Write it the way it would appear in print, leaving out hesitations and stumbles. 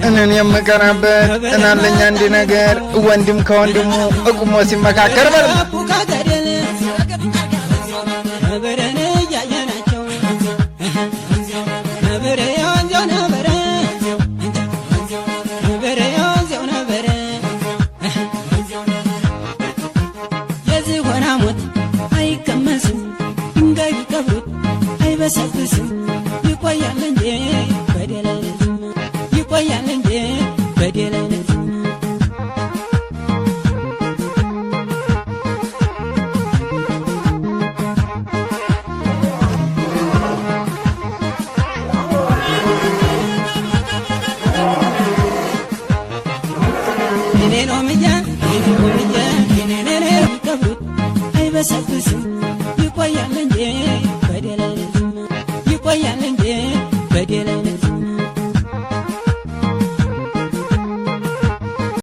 እኔን የምቀናበት እናለኛ እንዲ ነገር ወንድም ከወንድሙ እቁሞ ሲመካከር በር ይቆያል እንጂ በደለኝም ይቆያል እንጂ በደለኝም አይበሰብስም ይቆያል እንጂ በደለኝም ይቆያል እንጂ በደለኝም